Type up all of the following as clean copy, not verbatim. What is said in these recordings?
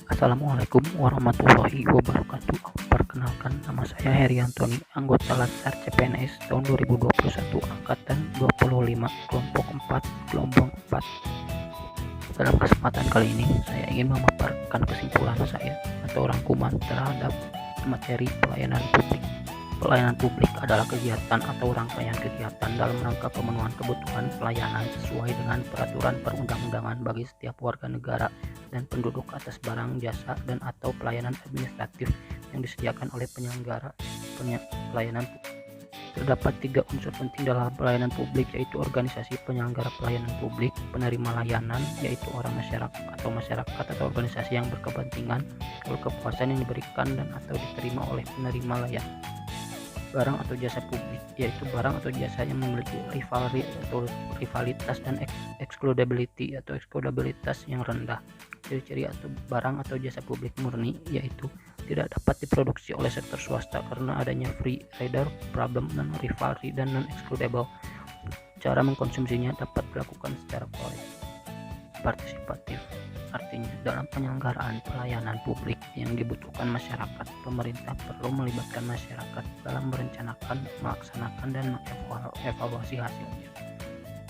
Assalamualaikum warahmatullahi wabarakatuh. Perkenalkan, nama saya Heri Antoni, anggota Latsar CPNS tahun 2021 angkatan 25 kelompok 4 gelombang 4. Dalam kesempatan kali ini saya ingin memaparkan kesimpulan saya atau rangkuman terhadap materi pelayanan publik. Pelayanan publik adalah kegiatan atau rangkaian kegiatan dalam rangka pemenuhan kebutuhan pelayanan sesuai dengan peraturan perundang-undangan bagi setiap warga negara dan penduduk atas barang, jasa, dan atau pelayanan administratif yang disediakan oleh penyelenggara pelayanan publik. Terdapat 3 unsur penting dalam pelayanan publik, yaitu organisasi penyelenggara pelayanan publik, penerima layanan yaitu orang masyarakat atau organisasi yang berkepentingan, lalu kepuasan yang diberikan dan atau diterima oleh penerima layanan. Barang atau jasa publik yaitu barang atau jasa yang memiliki rivalitas dan eksklusibilitas yang rendah. Ciri-ciri atau barang atau jasa publik murni yaitu tidak dapat diproduksi oleh sektor swasta karena adanya free rider problem, non rivalry dan non excludable. Cara mengkonsumsinya dapat dilakukan secara partisipatif. Artinya, dalam penyelenggaraan pelayanan publik yang dibutuhkan masyarakat, pemerintah perlu melibatkan masyarakat dalam merencanakan, melaksanakan, dan mengevaluasi hasilnya.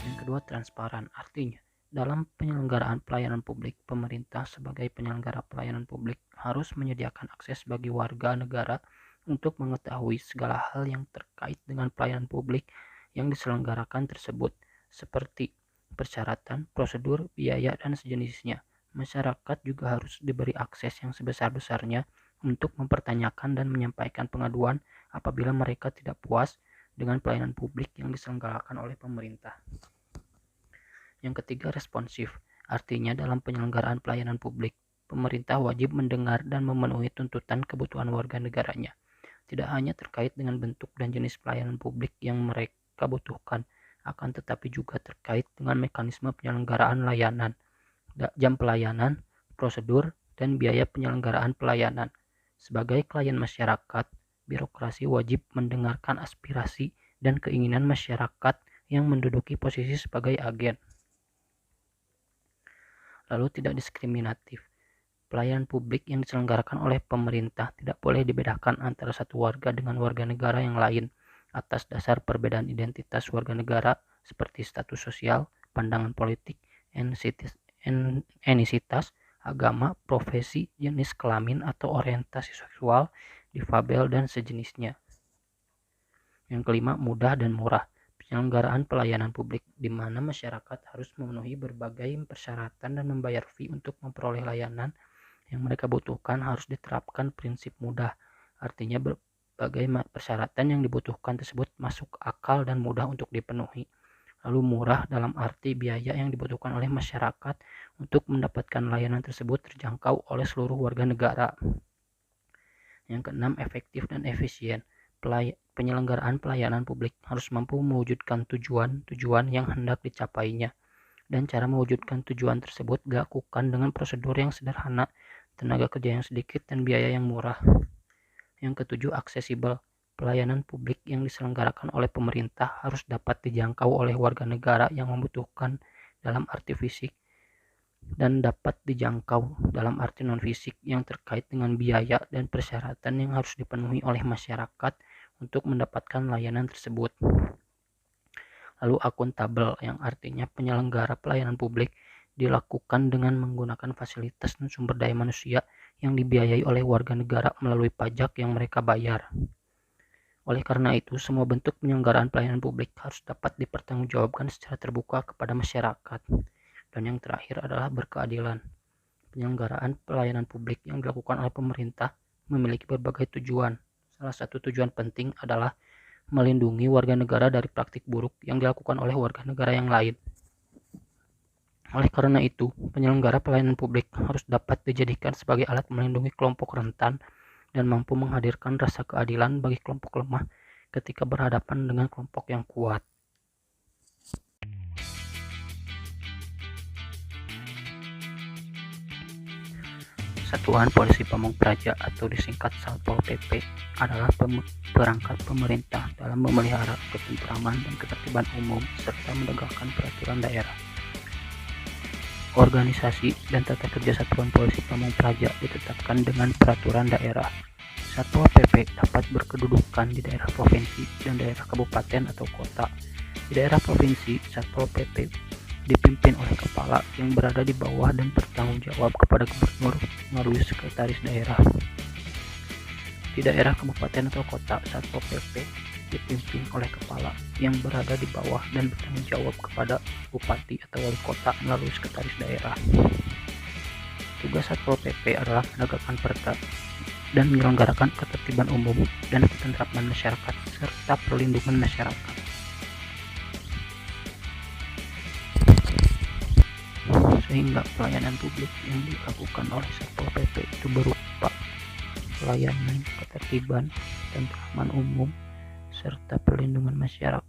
Yang kedua, transparan. Artinya, dalam penyelenggaraan pelayanan publik, pemerintah sebagai penyelenggara pelayanan publik harus menyediakan akses bagi warga negara untuk mengetahui segala hal yang terkait dengan pelayanan publik yang diselenggarakan tersebut, seperti persyaratan, prosedur, biaya, dan sejenisnya. Masyarakat juga harus diberi akses yang sebesar-besarnya untuk mempertanyakan dan menyampaikan pengaduan apabila mereka tidak puas dengan pelayanan publik yang diselenggarakan oleh pemerintah. Yang ketiga, responsif. Artinya, dalam penyelenggaraan pelayanan publik, pemerintah wajib mendengar dan memenuhi tuntutan kebutuhan warga negaranya, tidak hanya terkait dengan bentuk dan jenis pelayanan publik yang mereka butuhkan, akan tetapi juga terkait dengan mekanisme penyelenggaraan layanan, jam pelayanan, prosedur, dan biaya penyelenggaraan pelayanan. Sebagai klien masyarakat, birokrasi wajib mendengarkan aspirasi dan keinginan masyarakat yang menduduki posisi sebagai agen. Lalu, tidak diskriminatif. Pelayanan publik yang diselenggarakan oleh pemerintah tidak boleh dibedakan antara satu warga dengan warga negara yang lain atas dasar perbedaan identitas warga negara seperti status sosial, pandangan politik, etnisitas, agama, profesi, jenis kelamin atau orientasi seksual, difabel, dan sejenisnya. Yang kelima, mudah dan murah. Penyelenggaraan pelayanan publik di mana masyarakat harus memenuhi berbagai persyaratan dan membayar fee untuk memperoleh layanan yang mereka butuhkan harus diterapkan prinsip mudah. Artinya berbagai persyaratan yang dibutuhkan tersebut masuk akal dan mudah untuk dipenuhi. Lalu murah dalam arti biaya yang dibutuhkan oleh masyarakat untuk mendapatkan layanan tersebut terjangkau oleh seluruh warga negara. Yang keenam, efektif dan efisien. Penyelenggaraan pelayanan publik harus mampu mewujudkan tujuan yang hendak dicapainya, dan cara mewujudkan tujuan tersebut dilakukan dengan prosedur yang sederhana, tenaga kerja yang sedikit, dan biaya yang murah. Yang ketujuh, aksesibel. Pelayanan publik yang diselenggarakan oleh pemerintah harus dapat dijangkau oleh warga negara yang membutuhkan dalam arti fisik dan dapat dijangkau dalam arti non-fisik yang terkait dengan biaya dan persyaratan yang harus dipenuhi oleh masyarakat untuk mendapatkan layanan tersebut. Lalu akuntabel, yang artinya penyelenggara pelayanan publik dilakukan dengan menggunakan fasilitas dan sumber daya manusia yang dibiayai oleh warga negara melalui pajak yang mereka bayar. Oleh karena itu, semua bentuk penyelenggaraan pelayanan publik harus dapat dipertanggungjawabkan secara terbuka kepada masyarakat. Dan yang terakhir adalah berkeadilan. Penyelenggaraan pelayanan publik yang dilakukan oleh pemerintah memiliki berbagai tujuan. Salah satu tujuan penting adalah melindungi warga negara dari praktik buruk yang dilakukan oleh warga negara yang lain. Oleh karena itu, penyelenggara pelayanan publik harus dapat dijadikan sebagai alat melindungi kelompok rentan dan mampu menghadirkan rasa keadilan bagi kelompok lemah ketika berhadapan dengan kelompok yang kuat. Satuan Polisi Pamong Praja atau disingkat Satpol PP adalah perangkat pemerintah dalam memelihara ketentraman dan ketertiban umum serta menegakkan peraturan daerah. organisasi, dan tata kerja Satuan Polisi Pamong Praja ditetapkan dengan peraturan daerah. Satpol PP dapat berkedudukan di daerah provinsi dan daerah kabupaten atau kota. Di daerah provinsi, Satpol PP dipimpin oleh kepala yang berada di bawah dan bertanggung jawab kepada gubernur melalui sekretaris daerah. Di daerah kabupaten atau kota, Satpol PP dipimpin oleh kepala yang berada di bawah dan bertanggung jawab kepada bupati atau wali kota melalui sekretaris daerah. Tugas Satpol PP adalah menegakkan perda dan menyelenggarakan ketertiban umum dan ketentraman masyarakat serta perlindungan masyarakat. Sehingga pelayanan publik yang dilakukan oleh Satpol PP itu berupa pelayanan ketertiban, ketentraman umum, serta perlindungan masyarakat.